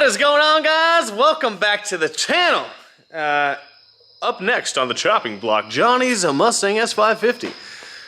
is going on, guys? Welcome back to the channel. Up next on the chopping block, Johnny's Mustang S550.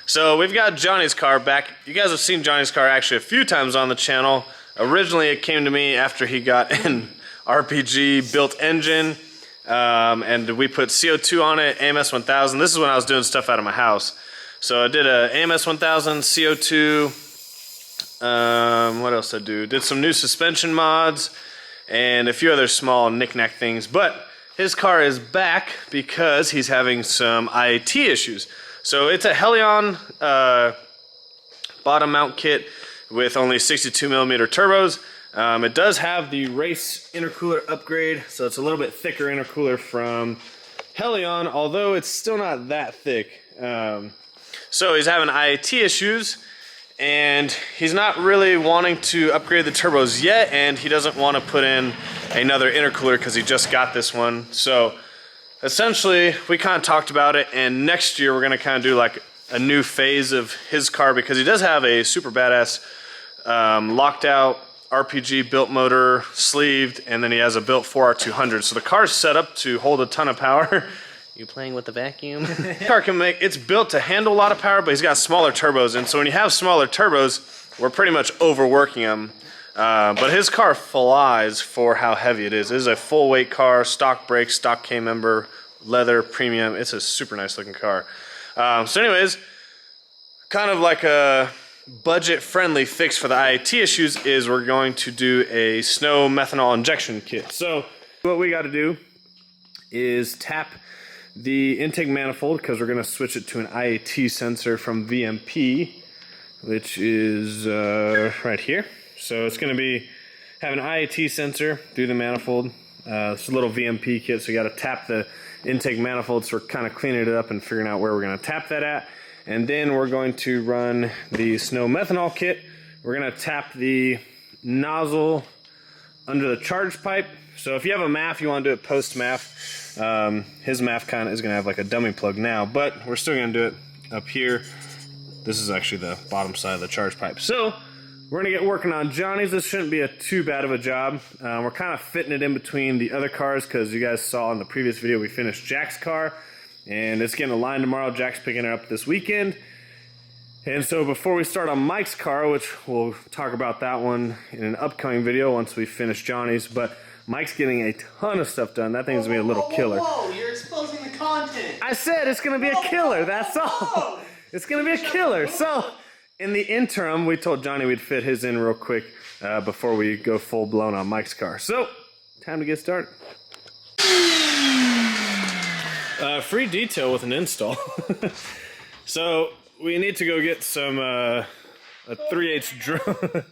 So we've got Johnny's car back. You guys have seen Johnny's car actually a few times on the channel. Originally it came to me after he got an RPG built engine, and we put CO2 on it, AMS 1000. This is when I was doing stuff out of my house. So I did a AMS 1000, CO2, what else I do? Did some new suspension mods and a few other small knick-knack things. But his car is back because he's having some IAT issues. So it's a Hellion bottom mount kit with only 62mm turbos. It does have the race intercooler upgrade, so it's a little bit thicker intercooler from Hellion, although it's still not that thick. So he's having IAT issues, and he's not really wanting to upgrade the turbos yet, and he doesn't want to put in another intercooler because he just got this one. So essentially we kind of talked about it, and next year we're going to kind of do like a new phase of his car, because he does have a super badass locked out RPG built motor, sleeved, and then he has a built 4R200. So the car's set up to hold a ton of power. You playing with the vacuum? The car can it's built to handle a lot of power, but he's got smaller turbos, and so when you have smaller turbos, we're pretty much overworking him. But his car flies for how heavy it is. It is a full weight car, stock brakes, stock K-member, leather, premium. It's a super nice looking car. So anyways, kind of like a budget friendly fix for the IAT issues is we're going to do a snow methanol injection kit. So what we got to do is tap the intake manifold, because we're going to switch it to an IAT sensor from VMP, which is right here. So it's going to have an IAT sensor through the manifold. It's a little VMP kit, so you got to tap the intake manifold. So we're kind of cleaning it up and figuring out where we're going to tap that at. And then we're going to run the snow methanol kit. We're going to tap the nozzle under the charge pipe. So if you have a MAF, you want to do it post MAF. His MAF kind of is going to have like a dummy plug now, but we're still going to do it up here. This is actually the bottom side of the charge pipe. So we're going to get working on Johnny's. This shouldn't be too bad of a job. We're kind of fitting it in between the other cars, because you guys saw in the previous video we finished Jack's car, and it's getting aligned tomorrow. Jack's picking it up this weekend. And so before we start on Mike's car, which we'll talk about that one in an upcoming video once we finish Johnny's, but Mike's getting a ton of stuff done. That thing's going to be a little killer. Whoa, you're exposing the content. I said it's going to be a killer, that's all. It's going to be a killer. So in the interim, we told Johnny we'd fit his in real quick before we go full blown on Mike's car. So time to get started. Free detail with an install. So we need to go get some a 3/8 drill.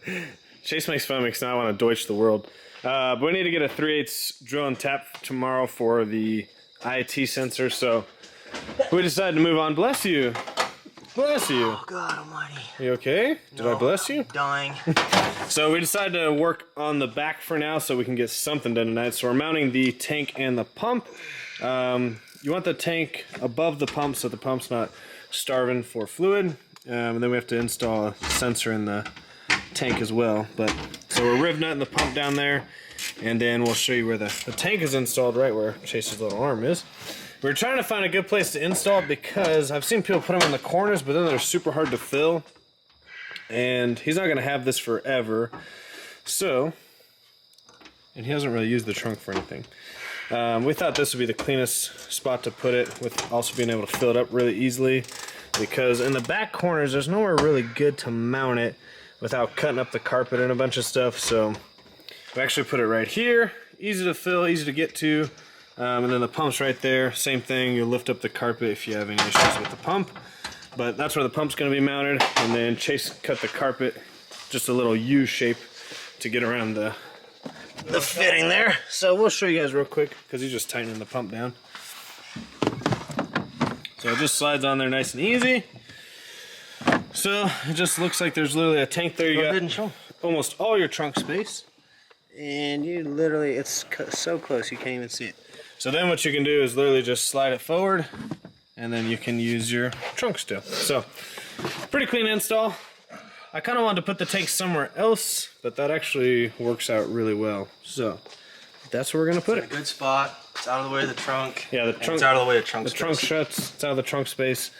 Chase makes fun of me because now I want to Deutsch the world. But we need to get a 3/8 drill and tap tomorrow for the IAT sensor. So we decided to move on. Bless you. Bless you. Oh, God almighty. You okay? Did I bless you? Dying. So we decided to work on the back for now so we can get something done tonight. So we're mounting the tank and the pump. You want the tank above the pump so the pump's not starving for fluid. And then we have to install a sensor in the tank as well. So we're riv nutting the pump down there, and then we'll show you where the tank is installed, right where Chase's little arm is. We're trying to find a good place to install it, because I've seen people put them in the corners, but then they're super hard to fill. And he's not going to have this forever. So, and he hasn't really used the trunk for anything. We thought this would be the cleanest spot to put it, with also being able to fill it up really easily, because in the back corners there's nowhere really good to mount it without cutting up the carpet and a bunch of stuff. So we actually put it right here, easy to fill, easy to get to. And then the pump's right there, same thing. You lift up the carpet if you have any issues with the pump, but that's where the pump's going to be mounted. And then Chase cut the carpet just a little U shape to get around the fitting there. So we'll show you guys real quick, because he's just tightening the pump down. So it just slides on there nice and easy. So it just looks like there's literally a tank there. You got almost all your trunk space, and you literally, it's so close you can't even see it. So then what you can do is literally just slide it forward, and then you can use your trunk still. So pretty clean install. I kind of wanted to put the tank somewhere else, but that actually works out really well. So that's where we're gonna put it. A good spot. It's out of the way of the trunk. Yeah, the trunk. It's out of the way of trunk The space. trunk shuts. It's out of the trunk space.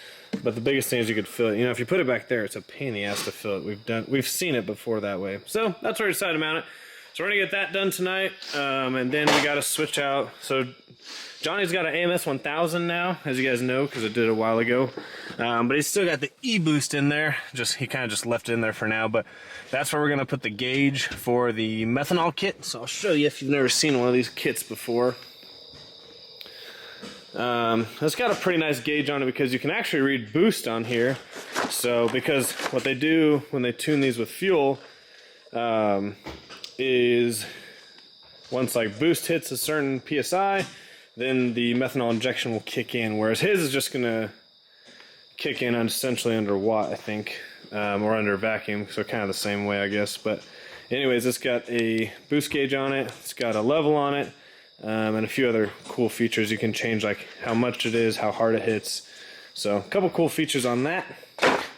But the biggest thing is you could fill it. You know, if you put it back there, it's a pain in the ass to fill it. We've seen it before that way. So that's where we decided to mount it. So we're gonna get that done tonight, and then we gotta switch out. So Johnny's got an AMS 1000 now, as you guys know, because it did a while ago. But he's still got the E-boost in there. He kind of just left it in there for now. But that's where we're gonna put the gauge for the methanol kit. So I'll show you if you've never seen one of these kits before. It's got a pretty nice gauge on it because you can actually read boost on here. So because what they do when they tune these with fuel is once like boost hits a certain PSI, then the methanol injection will kick in, whereas his is just gonna kick in essentially under watt, I think, or under vacuum, so kind of the same way, I guess. But anyways, it's got a boost gauge on it, it's got a level on it, and a few other cool features. You can change like how much it is, how hard it hits. So a couple cool features on that.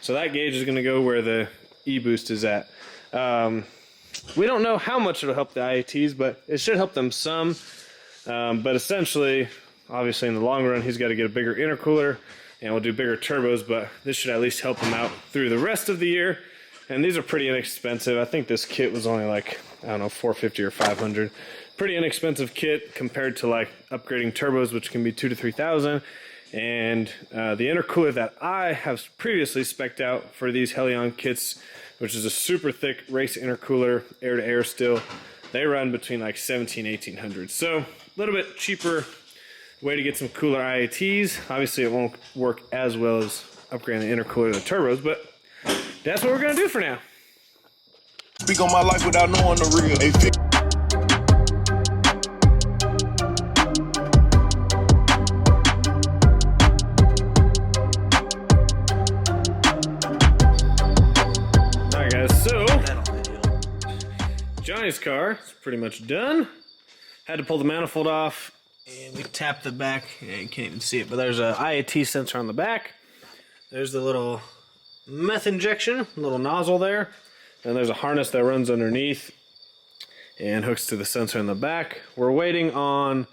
So that gauge is gonna go where the E-boost is at. We don't know how much it'll help the IATs, but it should help them some. But essentially, obviously in the long run, he's got to get a bigger intercooler and we'll do bigger turbos, but this should at least help him out through the rest of the year. And these are pretty inexpensive. I think this kit was only like, I don't know, $450 or $500. Pretty inexpensive kit compared to like upgrading turbos, which can be $2,000 to $3,000. And the intercooler that I have previously spec'd out for these Hellion kits, which is a super thick race intercooler, air to air still, they run between like $1,700 and $1,800. So a little bit cheaper way to get some cooler IATs. Obviously it won't work as well as upgrading the intercooler to the turbos, but that's what we're gonna do for now. Speak on my life without knowing the real. Alright guys, so Johnny's car is pretty much done. Had to pull the manifold off and we tapped the back. Yeah, you can't even see it, but there's a IAT sensor on the back. There's the little meth injection, little nozzle there. And there's a harness that runs underneath and hooks to the sensor in the back. We're waiting on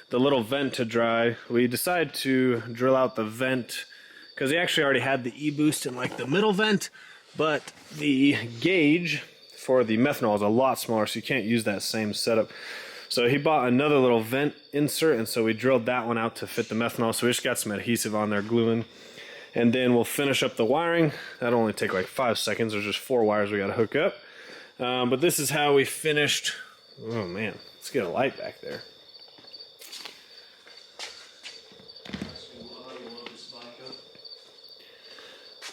the little vent to dry. We decided to drill out the vent because he actually already had the E-boost in like the middle vent, but the gauge for the methanol is a lot smaller, so you can't use that same setup. So he bought another little vent insert, and so we drilled that one out to fit the methanol. So we just got some adhesive on there, gluing. And then we'll finish up the wiring. That'll only take like 5 seconds. There's just 4 wires we gotta hook up. But this is how we finished. Oh man, let's get a light back there.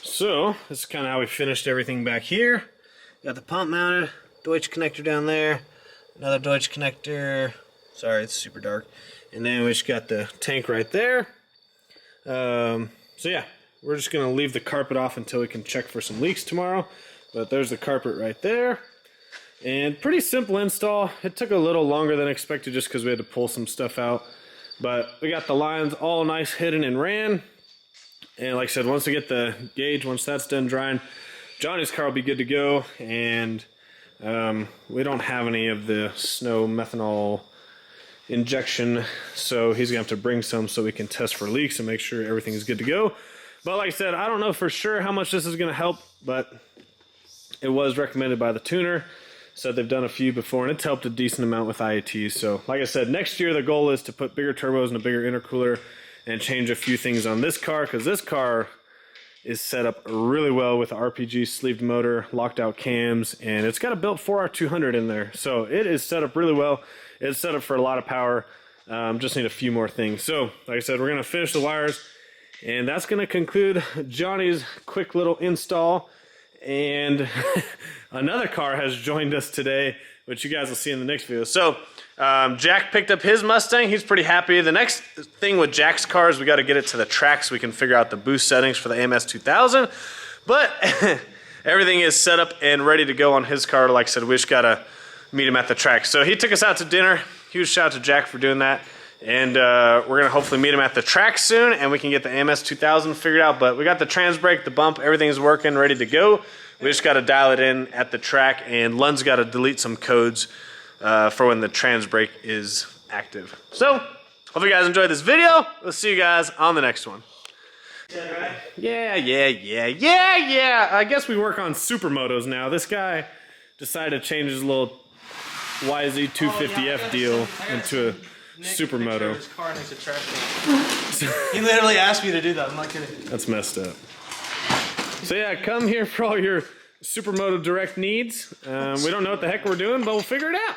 So this is kind of how we finished everything back here. Got the pump mounted, Deutsch connector down there, another Deutsch connector. Sorry, it's super dark. And then we just got the tank right there. So yeah, we're just gonna leave the carpet off until we can check for some leaks tomorrow. But there's the carpet right there. And pretty simple install. It took a little longer than expected just because we had to pull some stuff out. But we got the lines all nice hidden and ran. And like I said, once we get the gauge, once that's done drying, Johnny's car will be good to go. And we don't have any of the snow methanol injection, so he's gonna have to bring some so we can test for leaks and make sure everything is good to go. But like I said, I don't know for sure how much this is gonna help, but it was recommended by the tuner. Said they've done a few before and it's helped a decent amount with IATs. So like I said, next year the goal is to put bigger turbos and a bigger intercooler and change a few things on this car, because this car is set up really well with RPG sleeved motor, locked out cams, and it's got a built 4R200 in there. So it is set up really well. It's set up for a lot of power. Just need a few more things. So like I said, we're gonna finish the wires, and that's gonna conclude Johnny's quick little install. And another car has joined us today, which you guys will see in the next video. So Jack picked up his Mustang. He's pretty happy. The next thing with Jack's car is we got to get it to the track so we can figure out the boost settings for the AMS 2000. But everything is set up and ready to go on his car. Like I said, we just got to meet him at the track. So he took us out to dinner. Huge shout out to Jack for doing that. And we're going to hopefully meet him at the track soon, and we can get the AMS 2000 figured out. But we got the trans brake, the bump, everything's working, ready to go. We just got to dial it in at the track, and Lund's got to delete some codes for when the trans brake is active. So, hope you guys enjoyed this video. We'll see you guys on the next one. Yeah. I guess we work on supermotos now. This guy decided to change his little YZ250F deal into a supermoto. His car next to trash can. He literally asked me to do that. I'm not kidding. That's messed up. So yeah, come here for all your supermoto direct needs. We don't know what the heck we're doing, but we'll figure it out.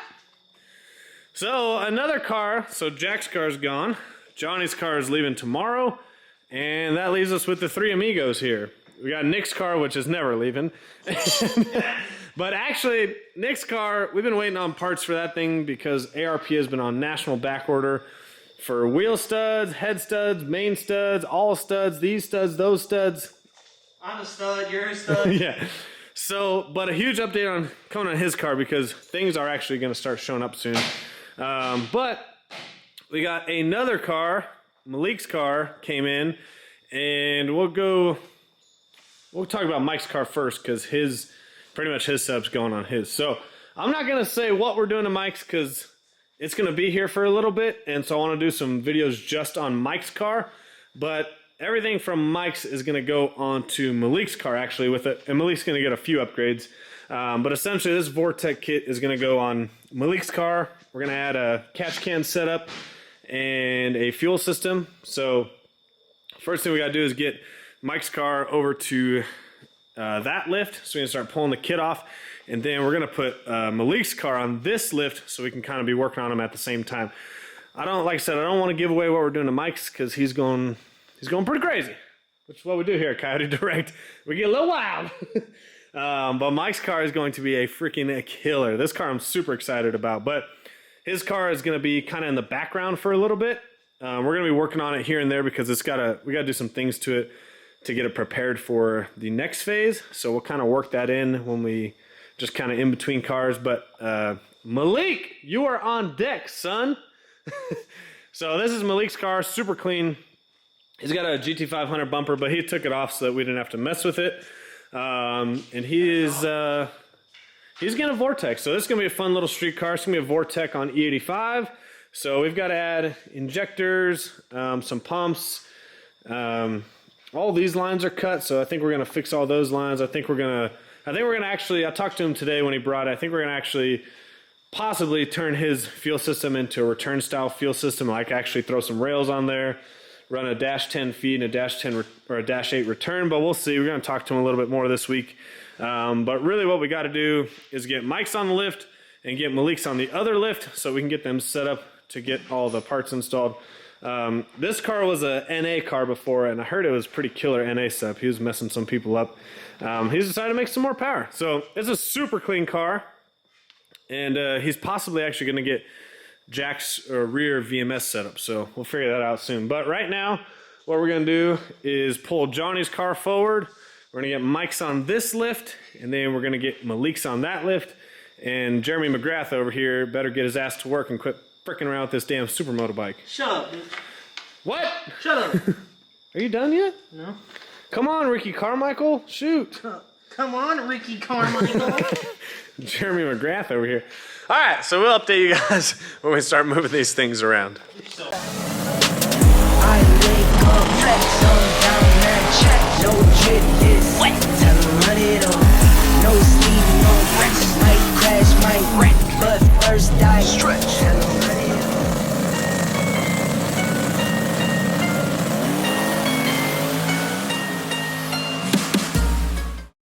So another car. So Jack's car is gone. Johnny's car is leaving tomorrow. And that leaves us with the three amigos here. We got Nick's car, which is never leaving. But actually, Nick's car, we've been waiting on parts for that thing because ARP has been on national back order for wheel studs, head studs, main studs, all studs, these studs, those studs. I'm a stud, you're a stud. Yeah. So, but a huge update on coming on his car because things are actually going to start showing up soon. But we got another car. Malik's car came in, and we'll talk about Mike's car first because pretty much his sub's going on his. So I'm not going to say what we're doing to Mike's because it's going to be here for a little bit, and so I want to do some videos just on Mike's car, but everything from Mike's is going to go on to Malik's car actually with it, and Malik's going to get a few upgrades, but essentially this Vortec kit is going to go on Malik's car. We're going to add a catch can setup and a fuel system. So first thing we got to do is get Mike's car over to that lift so we can start pulling the kit off, and then we're going to put Malik's car on this lift so we can kind of be working on them at the same time. Like I said, I don't want to give away what we're doing to Mike's because he's going pretty crazy, which is what we do here at Coyote Direct. We get a little wild. But Mike's car is going to be a freaking killer. This car I'm super excited about, but his car is going to be kind of in the background for a little bit. We're going to be working on it here and there because we got to do some things to it to get it prepared for the next phase. So we'll kind of work that in when we just kind of in between cars. But Malik, you are on deck, son. So this is Malik's car, super clean. He's got a GT500 bumper, but he took it off so that we didn't have to mess with it. And he's getting a Vortex, so this is going to be a fun little street car. It's going to be a Vortex on E85. So we've got to add injectors, some pumps. All these lines are cut, so I think we're going to fix all those lines. I think we're going to actually, I talked to him today when he brought it. I think we're going to actually possibly turn his fuel system into a return style fuel system, like actually throw some rails on there, run a -10 feed and a -10 or a -8 return, but we'll see. We're going to talk to him a little bit more this week. But really what we got to do is get Mike's on the lift and get Malik's on the other lift so we can get them set up to get all the parts installed. This car was a NA car before, and I heard it was pretty killer NA stuff. He was messing some people up. He's decided to make some more power. So it's a super clean car, and he's possibly actually going to get Jack's rear VMS setup. So we'll figure that out soon. But right now, what we're going to do is pull Johnny's car forward. We're going to get Mike's on this lift, and then we're going to get Malik's on that lift. And Jeremy McGrath over here better get his ass to work and quit fricking around with this damn supermoto bike. Shut up, dude. What? Shut up. Are you done yet? No. Come on, Ricky Carmichael. Shoot. Come on, Ricky Carmichael. Jeremy McGrath over here. All right, so we'll update you guys when we start moving these things around. I wake up, sun down that check, no jit this, tell them run it on, no sleep, no rest, might crash, might wreck, but first I stretch,